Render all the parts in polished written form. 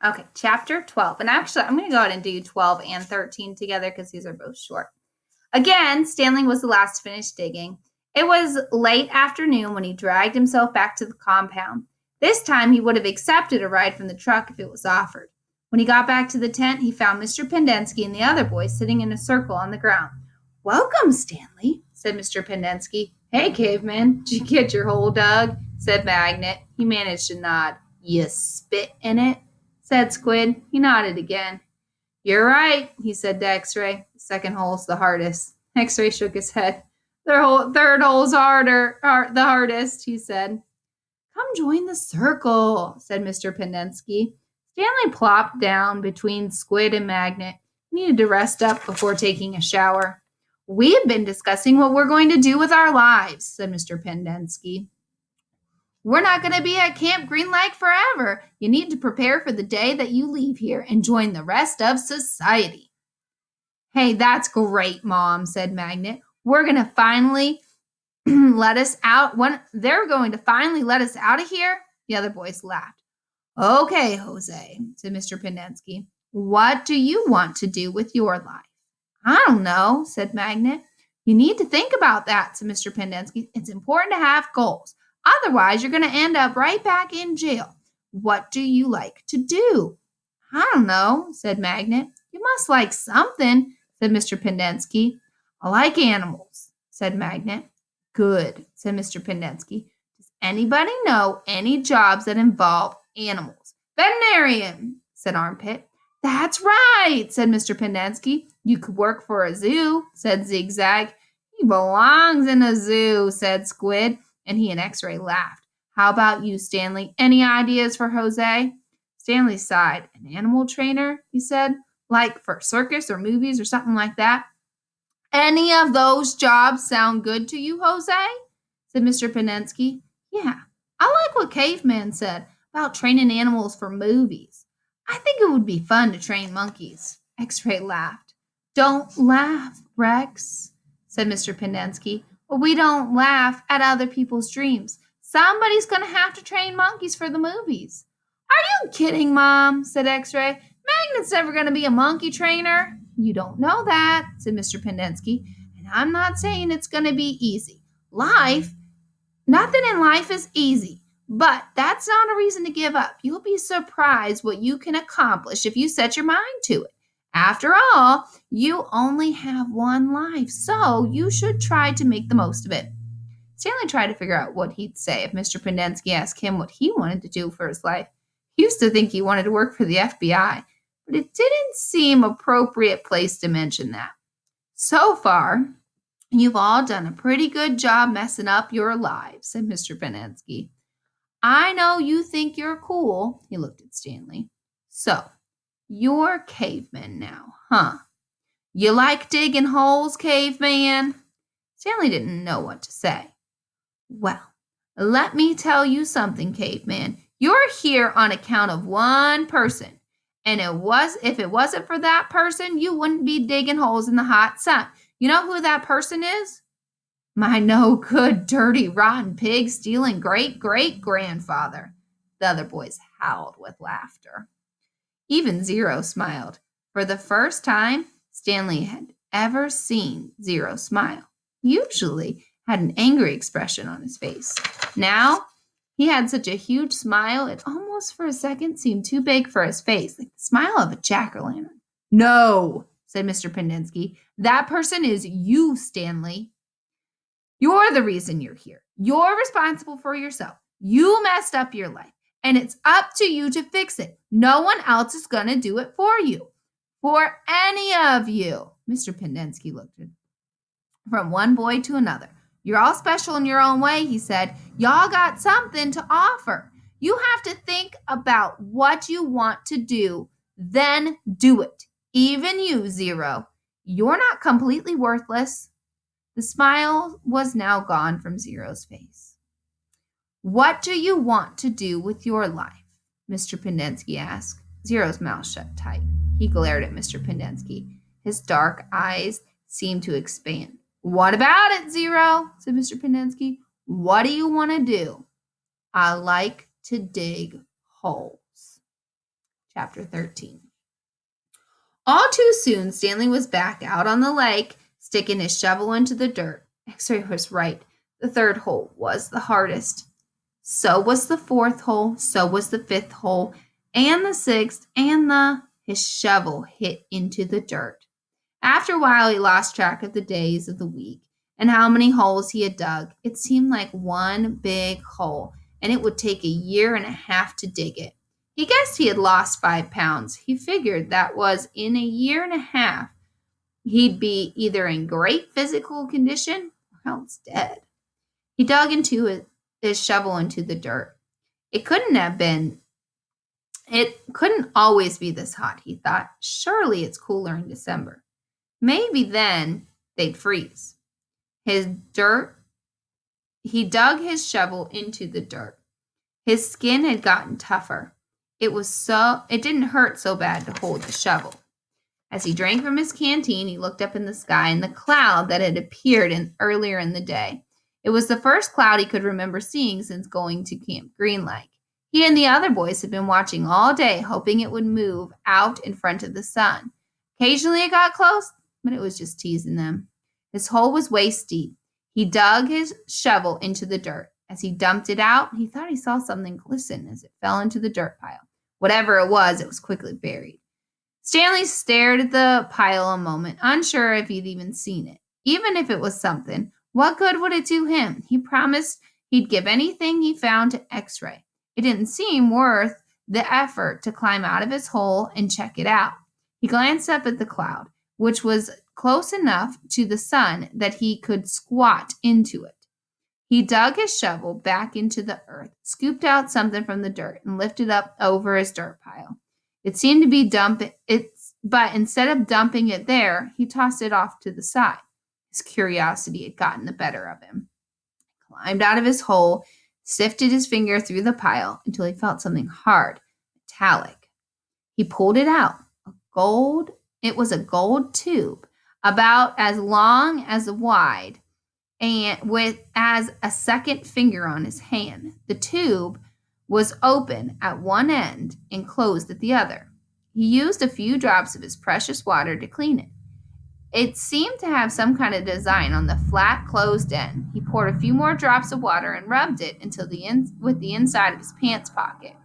Okay, chapter 12. And actually, I'm going to go ahead and do 12 and 13 together because these are both short. Again, Stanley was the last to finish digging. It was late afternoon when he dragged himself back to the compound. This time, he would have accepted a ride from the truck if it was offered. When he got back to the tent, he found Mr. Pendensky and the other boys sitting in a circle on the ground. "Welcome, Stanley," said Mr. Pendensky. "Hey, caveman, did you get your hole dug?" said Magnet. He managed to nod. "You spit in it?" said Squid. He nodded again. "You're right," he said to X-Ray. "The second hole's the hardest." X-Ray shook his head. "The third hole's the hardest," he said. "Come join the circle," said Mr. Pendensky. Stanley plopped down between Squid and Magnet. He needed to rest up before taking a shower. "We've been discussing what we're going to do with our lives," said Mr. Pendensky. "We're not going to be at Camp Green Lake forever. You need to prepare for the day that you leave here and join the rest of society." "Hey, that's great, Mom," said Magnet. "We're going to finally let us out. They're going to finally let us out of here?" The other boys laughed. "Okay, Jose," said Mr. Pendensky. "What do you want to do with your life?" "I don't know," said Magnet. "You need to think about that," said Mr. Pendensky. "It's important to have goals. Otherwise, you're going to end up right back in jail. What do you like to do?" "I don't know," said Magnet. "You must like something," said Mr. Pendensky. "I like animals," said Magnet. "Good," said Mr. Pendensky. "Does anybody know any jobs that involve animals?" "Veterinarian," said Armpit. "That's right," said Mr. Pendensky. "You could work for a zoo," said Zigzag. "He belongs in a zoo," said Squid, and he and X-Ray laughed. "How about you, Stanley? Any ideas for Jose?" Stanley sighed. "An animal trainer," he said, "like for circus or movies or something like that." "Any of those jobs sound good to you, Jose?" said Mr. Pendensky. "Yeah, I like what Caveman said about training animals for movies. I think it would be fun to train monkeys." X-Ray laughed. "Don't laugh, Rex," said Mr. Pendensky. "We don't laugh at other people's dreams. Somebody's going to have to train monkeys for the movies." "Are you kidding, Mom?" said X-Ray. "Magnet's never going to be a monkey trainer." "You don't know that," said Mr. Pendensky. "And I'm not saying it's going to be easy. Nothing in life is easy. But that's not a reason to give up. You'll be surprised what you can accomplish if you set your mind to it. After all, you only have one life, so you should try to make the most of it." Stanley tried to figure out what he'd say if Mr. Pendensky asked him what he wanted to do for his life. He used to think he wanted to work for the FBI, but it didn't seem appropriate place to mention that. "So far, you've all done a pretty good job messing up your lives," said Mr. Pendensky. "I know you think you're cool." He looked at Stanley. "So, you're cavemen now, huh? You like digging holes, caveman?" Stanley didn't know what to say. "Well, let me tell you something, caveman. You're here on account of one person. And if it wasn't for that person, you wouldn't be digging holes in the hot sun. You know who that person is?" "My no good, dirty, rotten pig stealing great-great-grandfather." The other boys howled with laughter. Even Zero smiled. For the first time, Stanley had ever seen Zero smile. He usually had an angry expression on his face. Now, he had such a huge smile, it almost for a second seemed too big for his face, like the smile of a jack-o'-lantern. "No," said Mr. Pendensky. "That person is you, Stanley. You're the reason you're here. You're responsible for yourself. You messed up your life, and it's up to you to fix it. No one else is going to do it for you. For any of you." Mr. Pendensky looked from one boy to another. "You're all special in your own way," he said. "Y'all got something to offer. You have to think about what you want to do, then do it. Even you, Zero. You're not completely worthless." The smile was now gone from Zero's face. "What do you want to do with your life?" Mr. Pendensky asked. Zero's mouth shut tight. He glared at Mr. Pendensky. His dark eyes seemed to expand. "What about it, Zero?" said Mr. Pendensky. "What do you want to do?" "I like to dig holes." Chapter 13. All too soon, Stanley was back out on the lake, sticking his shovel into the dirt. X-ray was right. The third hole was the hardest. So was the fourth hole, so was the fifth hole, and the sixth, and his shovel hit into the dirt. After a while, he lost track of the days of the week and how many holes he had dug. It seemed like one big hole, and it would take a year and a half to dig it. He guessed he had lost 5 pounds. He figured that was in a year and a half, he'd be either in great physical condition or else dead. He dug into his shovel into the dirt. It couldn't always be this hot, he thought. Surely it's cooler in December. Maybe then they'd freeze. He dug his shovel into the dirt. His skin had gotten tougher. It didn't hurt so bad to hold the shovel. As he drank from his canteen, he looked up in the sky and the cloud that had appeared earlier in the day. It was the first cloud he could remember seeing since going to Camp Green Lake. He and the other boys had been watching all day, hoping it would move out in front of the sun. Occasionally it got close, but it was just teasing them. His hole was waist deep. He dug his shovel into the dirt. As he dumped it out, he thought he saw something glisten as it fell into the dirt pile. Whatever it was quickly buried. Stanley stared at the pile a moment, unsure if he'd even seen it. Even if it was something, what good would it do him? He promised he'd give anything he found to X-ray. It didn't seem worth the effort to climb out of his hole and check it out. He glanced up at the cloud, which was close enough to the sun that he could squat into it. He dug his shovel back into the earth, scooped out something from the dirt, and lifted up over his dirt pile. It seemed to be but instead of dumping it there, he tossed it off to the side. His curiosity had gotten the better of him. He climbed out of his hole, sifted his finger through the pile until he felt something hard, metallic. He pulled it out. It was a gold tube, about as long as wide, and with as a second finger on his hand. The tube was open at one end and closed at the other. He used a few drops of his precious water to clean it. It seemed to have some kind of design on the flat, closed end. He poured a few more drops of water and rubbed it with the inside of his pants pocket.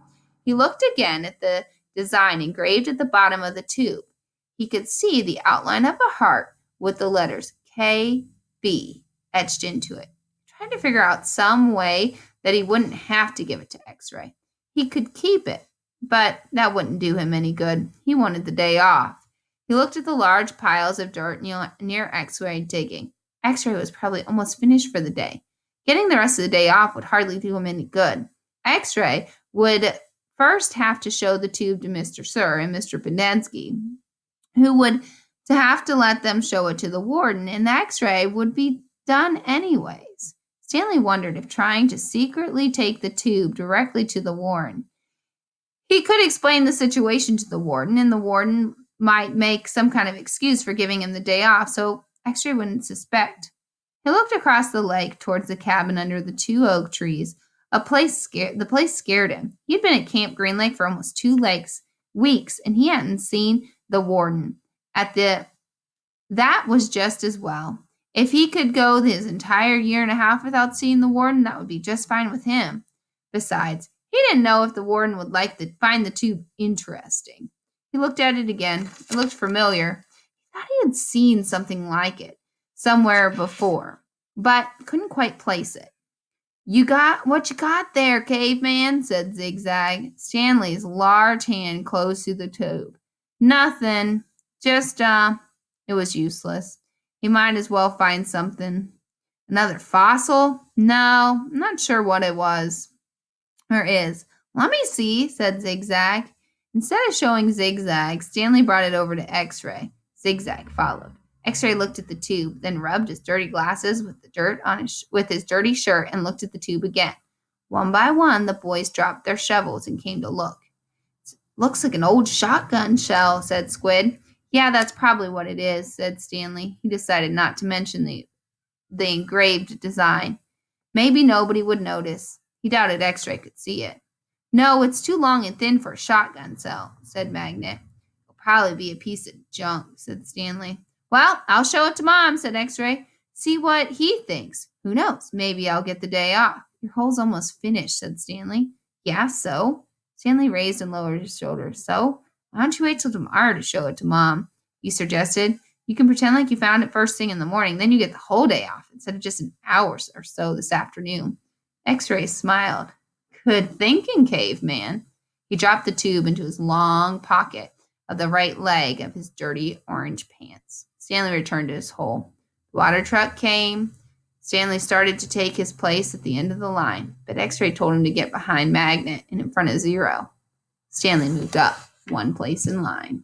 He looked again at the design engraved at the bottom of the tube. He could see the outline of a heart with the letters KB etched into it. He tried to figure out some way that he wouldn't have to give it to X-ray. He could keep it, but that wouldn't do him any good. He wanted the day off. He looked at the large piles of dirt near X-ray digging. X-ray was probably almost finished for the day. Getting the rest of the day off would hardly do him any good. X-ray would first have to show the tube to Mr. Sir and Mr. Pendenski, who would have to let them show it to the warden, and the X-ray would be done anyways. Stanley wondered if trying to secretly take the tube directly to the warden. He could explain the situation to the warden, and the warden might make some kind of excuse for giving him the day off so X-ray wouldn't suspect. He looked across the lake towards the cabin under the 2 oak trees. The place scared him. He'd been at Camp Green Lake for almost 2 weeks, and he hadn't seen the warden. That was just as well. If he could go his entire year and a half without seeing the warden, that would be just fine with him. Besides, he didn't know if the warden would find the tube interesting. He looked at it again. It looked familiar. He thought he had seen something like it somewhere before, but couldn't quite place it. "You got what you got there, caveman," said Zigzag. Stanley's large hand closed through the tube. "Nothing. Just, it was useless. He might as well find something. Another fossil? No, I'm not sure what it was. Or is. Let me see," said Zigzag. Instead of showing Zigzag, Stanley brought it over to X-ray. Zigzag followed. X-ray looked at the tube, then rubbed his dirty glasses with his dirty shirt and looked at the tube again. One by one, the boys dropped their shovels and came to look. "Looks like an old shotgun shell," said Squid. "Yeah, that's probably what it is," said Stanley. He decided not to mention the engraved design. Maybe nobody would notice. He doubted X-ray could see it. No, it's too long and thin for a shotgun cell, said Magnet. It'll probably be a piece of junk, said Stanley. Well, I'll show it to Mom, said X-Ray. See what he thinks. Who knows? Maybe I'll get the day off. Your hole's almost finished, said Stanley. Yeah, so? Stanley raised and lowered his shoulders. So? Why don't you wait till tomorrow to show it to Mom? He suggested. You can pretend like you found it first thing in the morning. Then you get the whole day off instead of just an hour or so this afternoon. X-Ray smiled. Good thinking, caveman. He dropped the tube into his long pocket of the right leg of his dirty orange pants. Stanley returned to his hole. The water truck came. Stanley started to take his place at the end of the line, but X-Ray told him to get behind Magnet and in front of Zero. Stanley moved up one place in line.